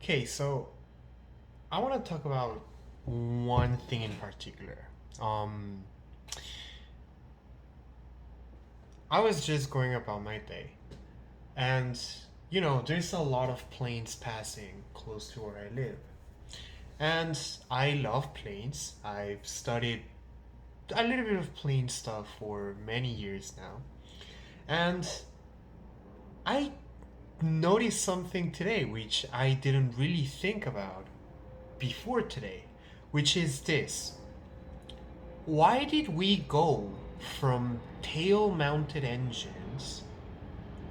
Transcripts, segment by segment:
Okay, so I want to talk about one thing in particular. Um, I was just going about my day, and there's a lot of planes passing close to where I live. And I love planes. I've studied a little bit of plane stuff for many years now. And I noticed something today which I didn't really think about before today, which is this. Why did we go from tail mounted engines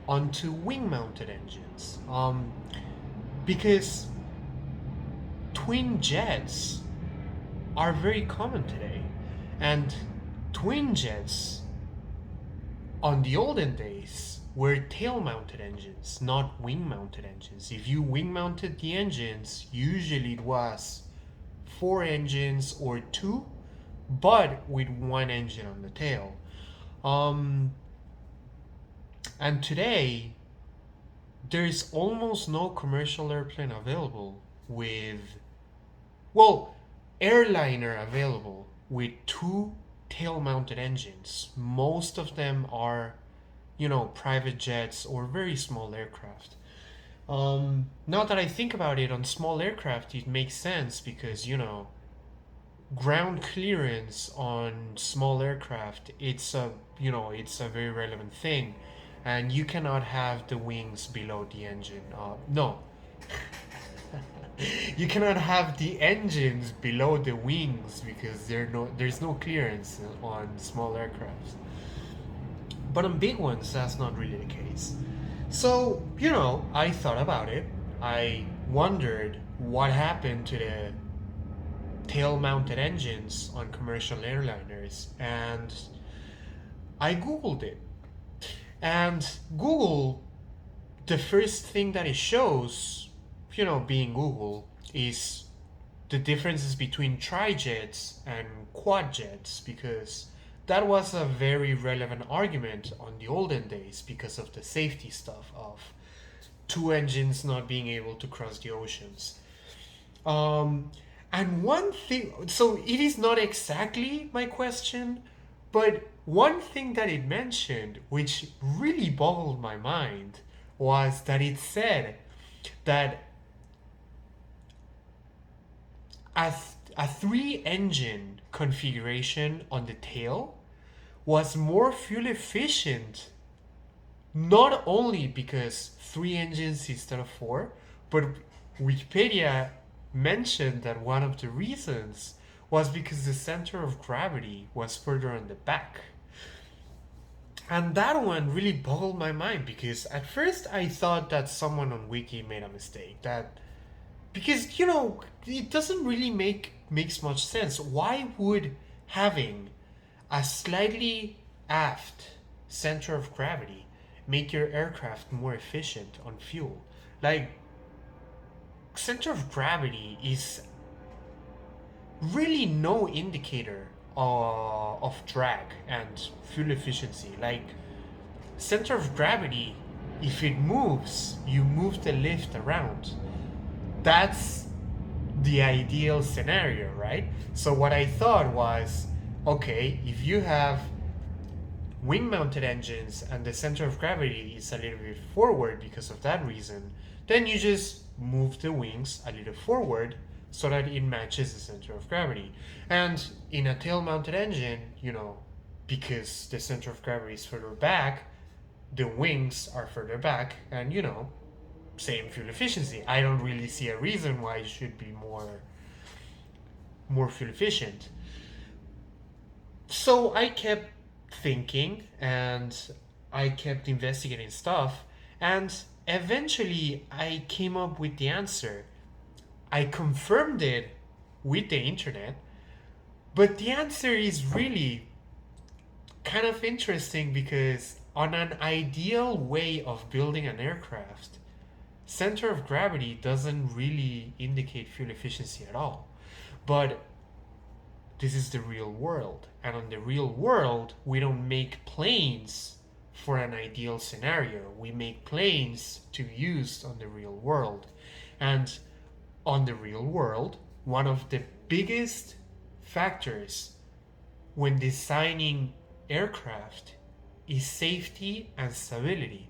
onto wing mounted engines? Because twin jets are very common today. And twin jets on the olden days were tail mounted engines, not wing mounted engines. If you wing mounted the engines, usually it was four engines or two, but with one engine on the tail. Um, and today, there's almost no commercial airplane available with, well, airliner available with two tail mounted engines. Most of them are, private jets or very small aircraft. Now that I think about it, on small aircraft, it makes sense because, ground clearance on small aircraft, it's a very relevant thing, and you cannot have the wings below the engine. No, you cannot have the engines below the wings because there's no clearance on small aircraft. But on big ones, that's not really the case. So I thought about it. I wondered what happened to the tail mounted engines on commercial airliners, and I googled it. And Google, the first thing that it shows, being Google, is the differences between trijets and quadjets, because that was a very relevant argument on the olden days because of the safety stuff of two engines not being able to cross the oceans. Um, and one thing, so it is not exactly my question, but one thing that it mentioned, which really boggled my mind, was that it said that a, a three engine configuration on the tail was more fuel efficient, not only because three engines instead of four, but Wikipedia mentioned that one of the reasons was because the center of gravity was further on the back. And that one really boggled my mind because at first I thought that someone on Wiki made a mistake. That because it doesn't really makes much sense. Why would having a slightly aft center of gravity make your aircraft more efficient on fuel? Like, center of gravity is really no indicator of drag and fuel efficiency. Like, center of gravity, if it moves, you move the lift around. That's the ideal scenario, right? So what I thought was, okay, if you have wing mounted engines and the center of gravity is a little bit forward because of that reason, then you just move the wings a little forward so that it matches the center of gravity. And in a tail mounted engine, because the center of gravity is further back, the wings are further back, and same fuel efficiency. I don't really see a reason why it should be more fuel efficient. So I kept thinking and I kept investigating stuff, and eventually I came up with the answer. I confirmed it with the internet, but the answer is really kind of interesting because on an ideal way of building an aircraft, center of gravity doesn't really indicate fuel efficiency at all. But this is the real world. And on the real world, we don't make planes for an ideal scenario. We make planes to use on the real world. And on the real world, one of the biggest factors when designing aircraft is safety and stability.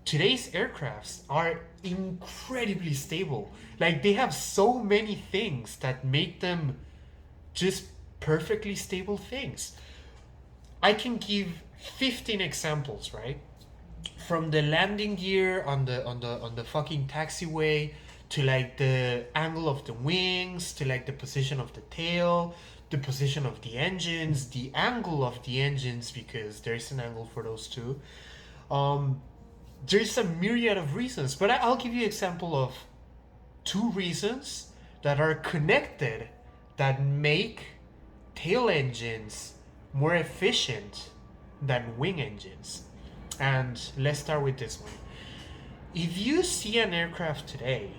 Today's aircrafts are incredibly stable. Like, they have so many things that make them just perfectly stable things. I can give 15 examples, right? From the landing gear on the fucking taxiway, to like the angle of the wings, to like the position of the tail, the position of the engines, the angle of the engines, because there's an angle for those too. There's a myriad of reasons, but I'll give you an example of two reasons that are connected that make tail engines more efficient than wing engines. And let's start with this one. If you see an aircraft today,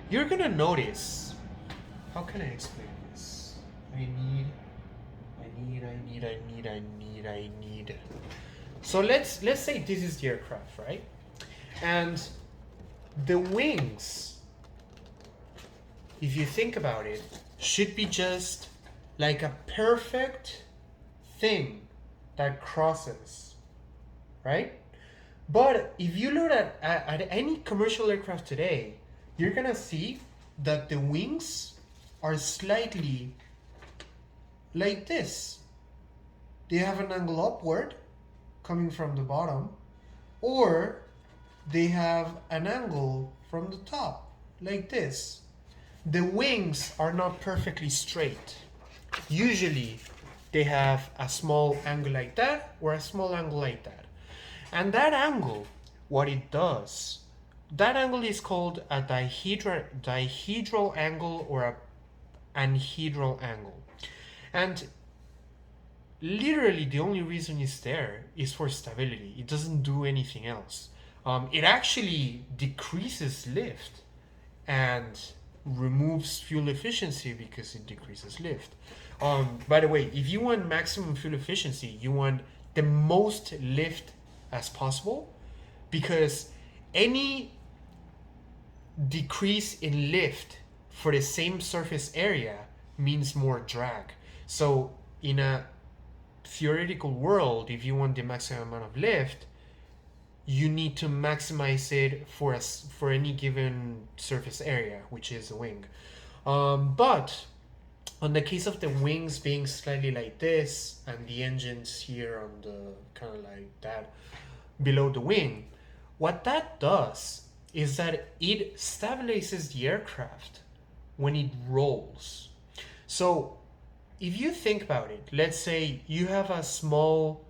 you're gonna notice. How can I explain this? I need. So let's say this is the aircraft, right? And the wings, if you think about it, should be just like a perfect thing that crosses, right? But if you look at any commercial aircraft today, you're gonna see that the wings are slightly like this. They have an angle upward coming from the bottom, or they have an angle from the top like this. The wings are not perfectly straight. Usually they have a small angle like that or a small angle like that. And that angle, what it does, that angle is called a dihedral angle or a anhedral angle. And literally the only reason it's there is for stability. It doesn't do anything else. It actually decreases lift and removes fuel efficiency because it decreases lift. By the way, if you want maximum fuel efficiency, you want the most lift as possible, because any decrease in lift for the same surface area means more drag. So in a theoretical world, if you want the maximum amount of lift, you need to maximize it for any given surface area, which is a wing. But on the case of the wings being slightly like this and the engines here on the kind of like that below the wing, what that does is that it stabilizes the aircraft when it rolls. So if you think about it, let's say you have a small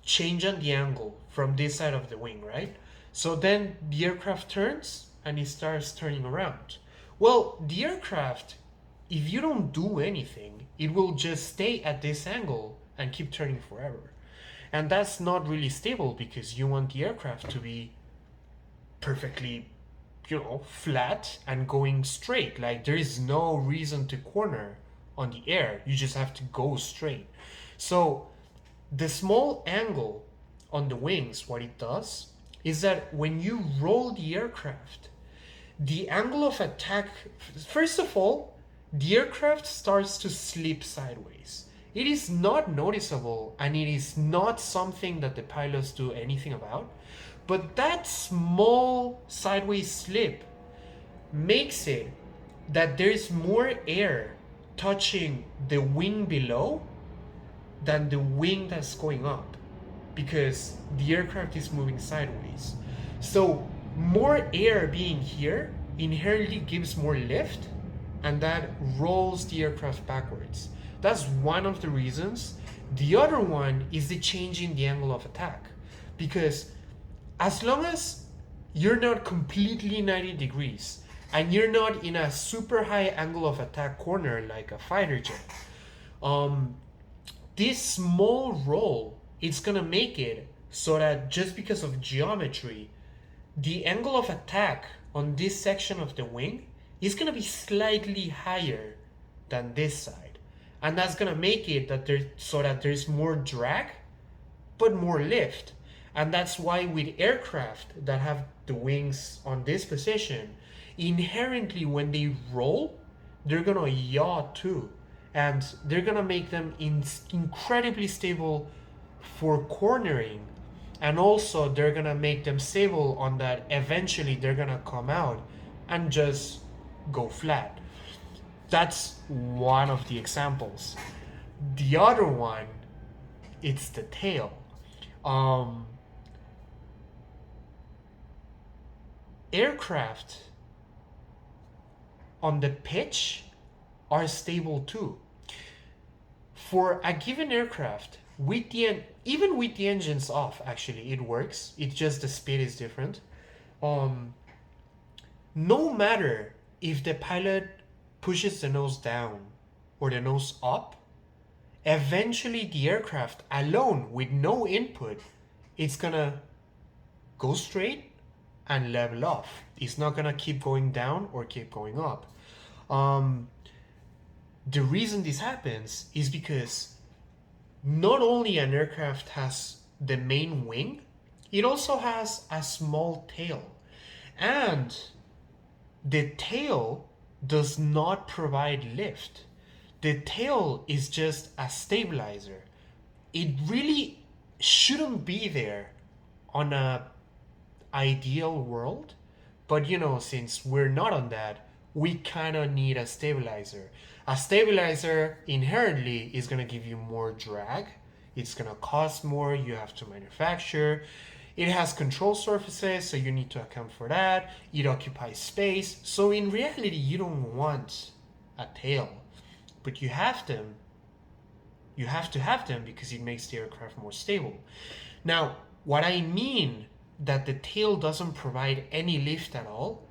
change on the angle from this side of the wing, right? So then the aircraft turns and it starts turning around. Well, the aircraft, if you don't do anything, it will just stay at this angle and keep turning forever. And that's not really stable, because you want the aircraft to be perfectly, flat and going straight. Like, there is no reason to corner on the air. You just have to go straight. So the small angle on the wings, what it does is that when you roll the aircraft, the angle of attack, first of all, the aircraft starts to slip sideways. It is not noticeable, and it is not something that the pilots do anything about, but that small sideways slip makes it that there is more air touching the wing below than the wing that's going up, because the aircraft is moving sideways. So more air being here inherently gives more lift, and that rolls the aircraft backwards. That's one of the reasons. The other one is the change in the angle of attack, because as long as you're not completely 90 degrees and you're not in a super high angle of attack corner like a fighter jet, this small roll, it's gonna make it so that just because of geometry, the angle of attack on this section of the wing is gonna be slightly higher than this side. And that's gonna make it that there's more drag, but more lift. And that's why with aircraft that have the wings on this position, inherently when they roll, they're gonna yaw too. And they're gonna make them incredibly stable for cornering. And also they're gonna make them stable on that eventually they're gonna come out and just go flat. That's one of the examples. The other one, it's the tail. Um, Aircraft on the pitch are stable too. For a given aircraft, with the even with the engines off, actually it works. It's just the speed is different. Um, no matter if the pilot pushes the nose down or the nose up, eventually the aircraft alone with no input, it's gonna go straight and level off. It's not gonna keep going down or keep going up. Um, the reason this happens is because not only an aircraft has the main wing, it also has a small tail. And the tail does not provide lift. The tail is just a stabilizer. It really shouldn't be there on a ideal world, but since we're not on that, we kind of need a stabilizer. A stabilizer inherently is going to give you more drag. It's going to cost more. You have to manufacture. It has control surfaces, so you need to account for that. It occupies space. So in reality, you don't want a tail, but you have them. You have to have them because it makes the aircraft more stable. Now, what I mean that the tail doesn't provide any lift at all,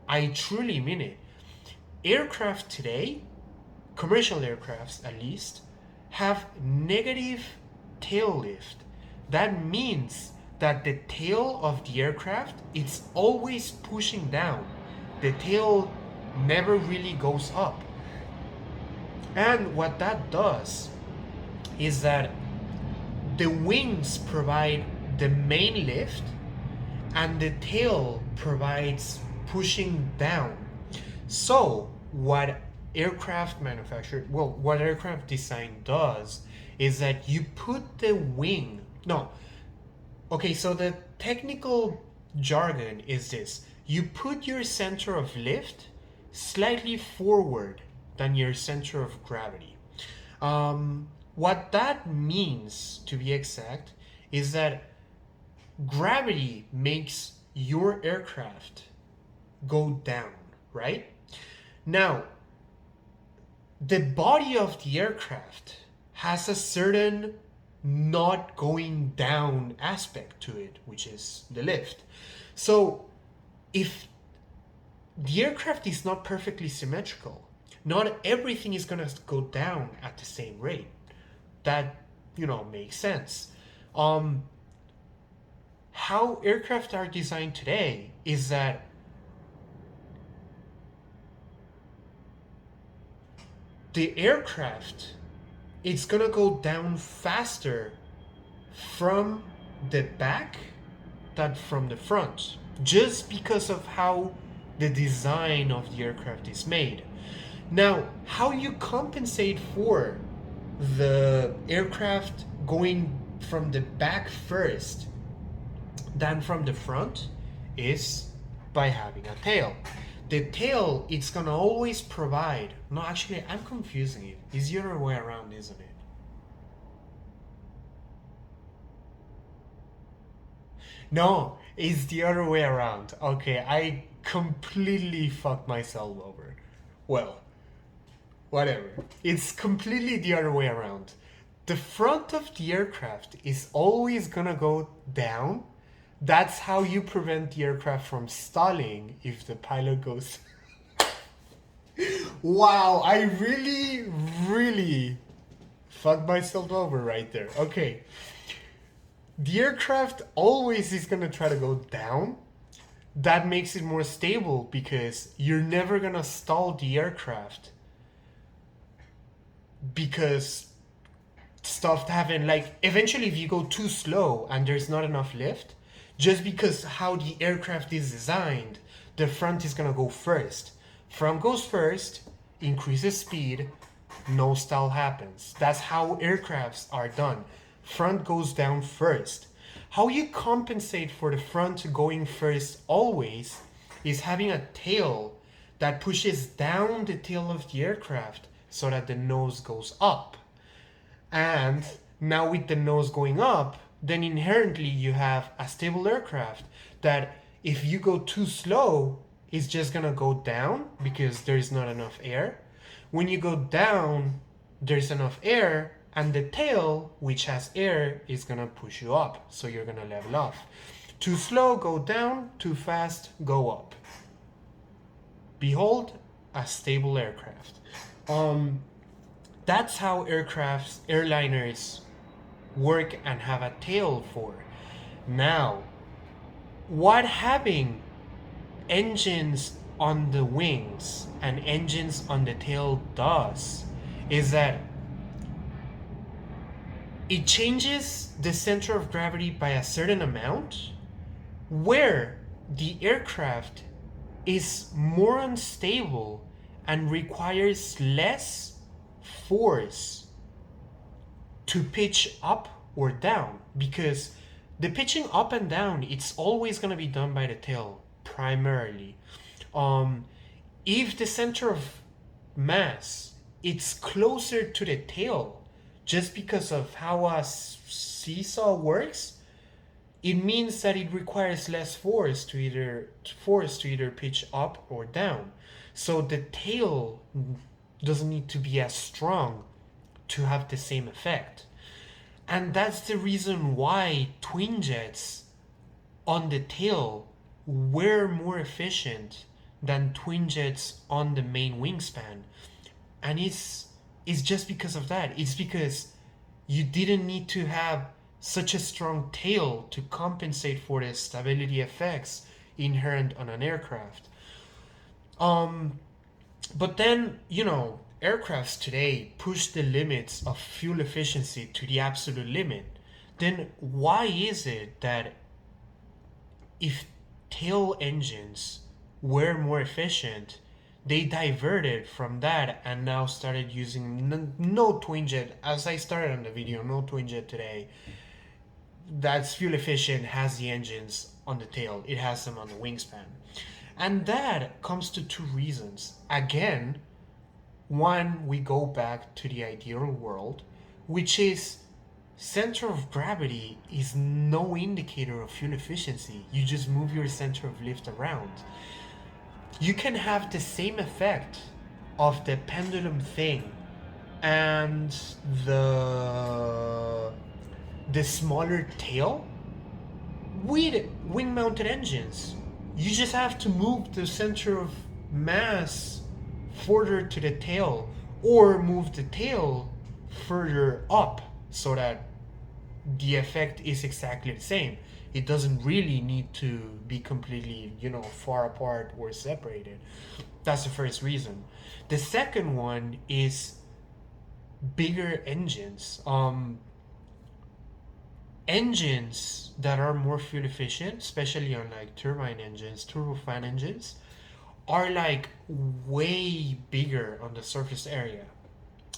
I truly mean it. Aircraft today, commercial aircrafts at least, have negative tail lift. That means that the tail of the aircraft, it's always pushing down. The tail never really goes up. And what that does is that the wings provide the main lift and the tail provides pushing down. So what aircraft design does is that you put the wing, no, okay, so the technical jargon is this: you put your center of lift slightly forward than your center of gravity. What that means, to be exact, is that gravity makes your aircraft go down, right? Now, the body of the aircraft has a certain not going down aspect to it, which is the lift. So if the aircraft is not perfectly symmetrical, not everything is going to go down at the same rate. That, makes sense. How aircraft are designed today is that the aircraft, it's going to go down faster from the back than from the front, just because of how the design of the aircraft is made. Now, how you compensate for the aircraft going from the back first than from the front is by having a tail. The tail, it's gonna always provide. No, actually, I'm confusing it. It's the other way around, isn't it? No, it's the other way around. Okay, I completely fucked myself over. Well, whatever. It's completely the other way around. The front of the aircraft is always gonna go down. That's how you prevent the aircraft from stalling if the pilot goes. Wow, I really, really fucked myself over right there. Okay. The aircraft always is gonna try to go down. That makes it more stable because you're never gonna stall the aircraft because stuff to happen. Like eventually, if you go too slow and there's not enough lift, just because how the aircraft is designed, the front is gonna go first. Front goes first, increases speed, no stall happens. That's how aircrafts are done. Front goes down first. How you compensate for the front going first always is having a tail that pushes down the tail of the aircraft so that the nose goes up. And now with the nose going up, then inherently you have a stable aircraft that if you go too slow, it's just gonna go down because there's not enough air. When you go down, there's enough air, and the tail, which has air, is gonna push you up. So you're gonna level off. Too slow, go down. Too fast, go up. Behold, a stable aircraft. That's how airliners work and have a tail for. Now, what having engines on the wings and engines on the tail does is that it changes the center of gravity by a certain amount where the aircraft is more unstable and requires less force to pitch up or down, because the pitching up and down, it's always going to be done by the tail primarily. If the center of mass it's closer to the tail, just because of how a seesaw works, it means that it requires less force to either pitch up or down. So the tail doesn't need to be as strong to have the same effect. And that's the reason why twin jets on the tail were more efficient than twin jets on the main wingspan. And it's just because of that. It's because you didn't need to have such a strong tail to compensate for the stability effects inherent on an aircraft. But then, aircrafts today push the limits of fuel efficiency to the absolute limit. Then why is it that if tail engines were more efficient, they diverted from that and now started using no twin jet? As I started on the video, no twin jet today that's fuel efficient has the engines on the tail, it has them on the wingspan. And that comes to two reasons. Again, one, we go back to the ideal world, which is center of gravity is no indicator of fuel efficiency. You just move your center of lift around. You can have the same effect of the pendulum thing and the smaller tail with wing-mounted engines. You just have to move the center of mass further to the tail or move the tail further up so that the effect is exactly the same. It doesn't really need to be completely, far apart or separated. That's the first reason. The second one is bigger engines. Engines that are more fuel efficient, especially on like turbine engines, turbofan engines, are like way bigger on the surface area.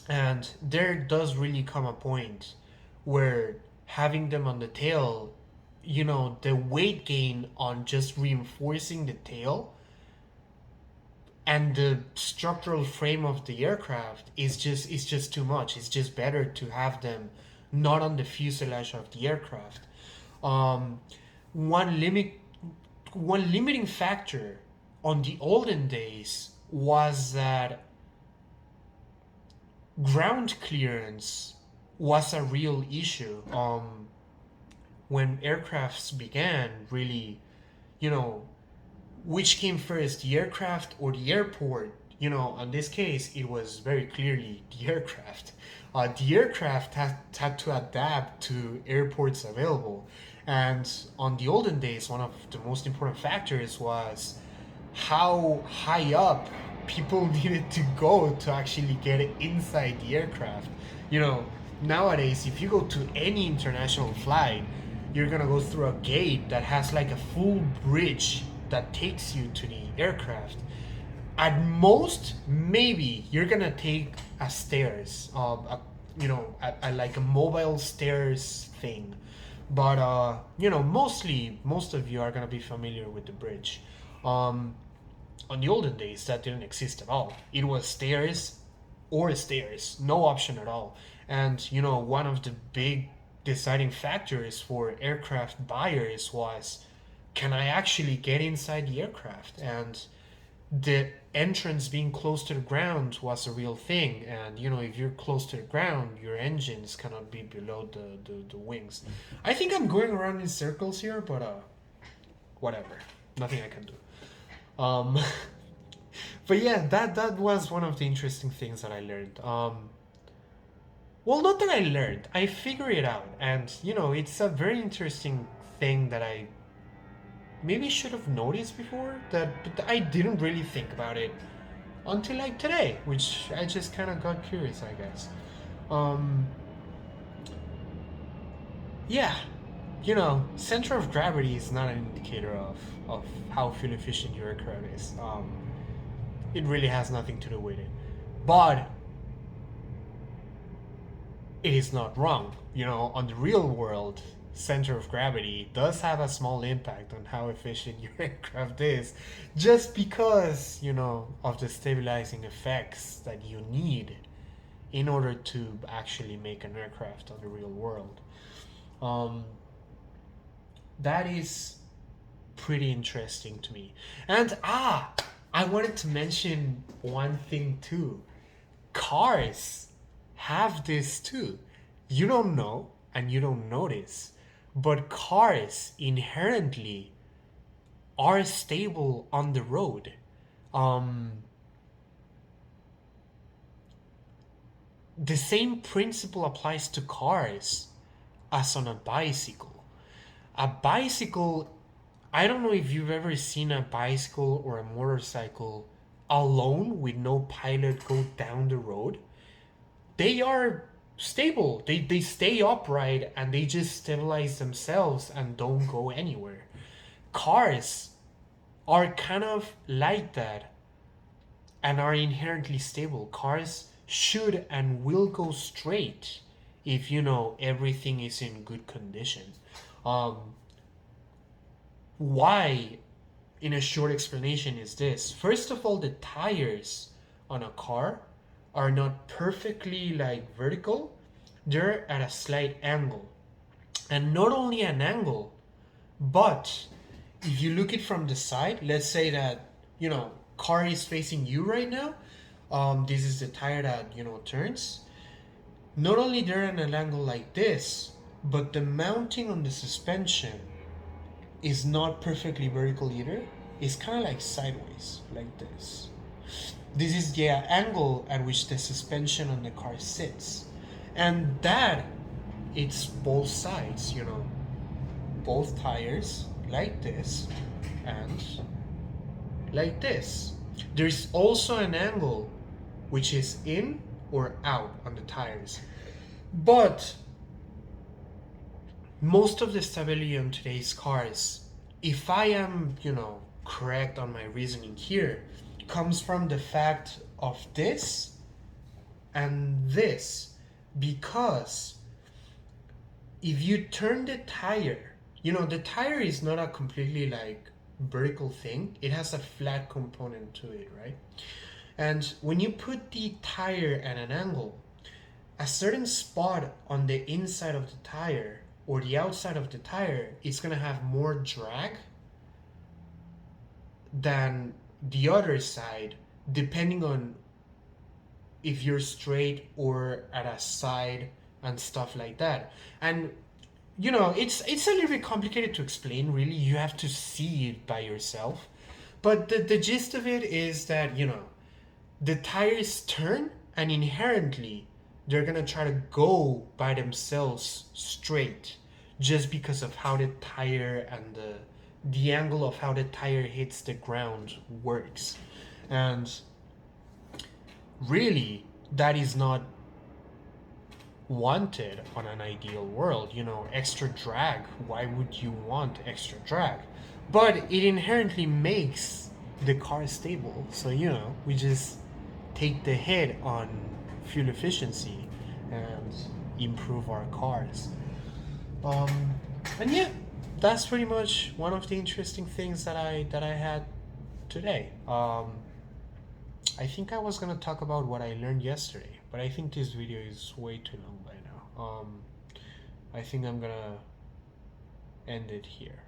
And there does really come a point where having them on the tail, the weight gain on just reinforcing the tail and the structural frame of the aircraft is just too much. It's just better to have them not on the fuselage of the aircraft. One limiting factor on the olden days was that ground clearance was a real issue. When aircrafts began, really, which came first, the aircraft or the airport? In this case, it was very clearly the aircraft. The aircraft had to adapt to airports available. And on the olden days, one of the most important factors was how high up people needed to go to actually get inside the aircraft. nowadays, if you go to any international flight, you're gonna go through a gate that has like a full bridge that takes you to the aircraft. At most, maybe you're gonna take a stairs, like a mobile stairs thing. But mostly most of you are gonna be familiar with the bridge. Um, on the olden days, that didn't exist at all. It was stairs or stairs, no option at all. And one of the big deciding factors for aircraft buyers was, can I actually get inside the aircraft? And the entrance being close to the ground was a real thing. And if you're close to the ground, your engines cannot be below the wings. I think I'm going around in circles here, but whatever, nothing I can do. But yeah, that was one of the interesting things that I learned. Well, not that I learned, I figured it out. And it's a very interesting thing that I maybe should have noticed before, but I didn't really think about it until like today, which I just kind of got curious, I guess. Um, yeah, center of gravity is not an indicator of how fuel efficient your aircraft is. It really has nothing to do with it, but it is not wrong. On the real world, center of gravity does have a small impact on how efficient your aircraft is, just because of the stabilizing effects that you need in order to actually make an aircraft on the real world. um, that is pretty interesting to me. And I wanted to mention one thing too. Cars have this too. You don't know and you don't notice, but cars inherently are stable on the road. Um, the same principle applies to cars as on a bicycle. A bicycle, I don't know if you've ever seen a bicycle or a motorcycle alone with no pilot go down the road. They are stable. They stay upright and they just stabilize themselves and don't go anywhere. Cars are kind of like that and are inherently stable. Cars should and will go straight if everything is in good condition. Um, why, in a short explanation, is this. First of all, the tires on a car are not perfectly like vertical, they're at a slight angle. And not only an angle, but if you look it from the side, let's say that car is facing you right now. This is the tire that turns. Not only they're at an angle like this, but the mounting on the suspension is not perfectly vertical either. It's kind of like sideways, like this. This is the angle at which the suspension on the car sits. And that, it's both sides, both tires like this and like this. There's also an angle which is in or out on the tires. But most of the stability on today's cars, if I am, correct on my reasoning here, comes from the fact of this and this. Because if you turn the tire, the tire is not a completely like vertical thing. It has a flat component to it, right? And when you put the tire at an angle, a certain spot on the inside of the tire or the outside of the tire is going to have more drag than the other side, depending on if you're straight or at a side and stuff like that. And it's a little bit complicated to explain, really. You have to see it by yourself. But the gist of it is that the tires turn, and inherently they're gonna try to go by themselves straight, just because of how the tire and the angle of how the tire hits the ground works. And really, that is not wanted on an ideal world. You know, extra drag. Why would you want extra drag? But it inherently makes the car stable. So, you know, we just take the hit on fuel efficiency and improve our cars. Um, and yeah, that's pretty much one of the interesting things that I had today. I think I was gonna talk about what I learned yesterday, but I think this video is way too long by now. I think I'm gonna end it here.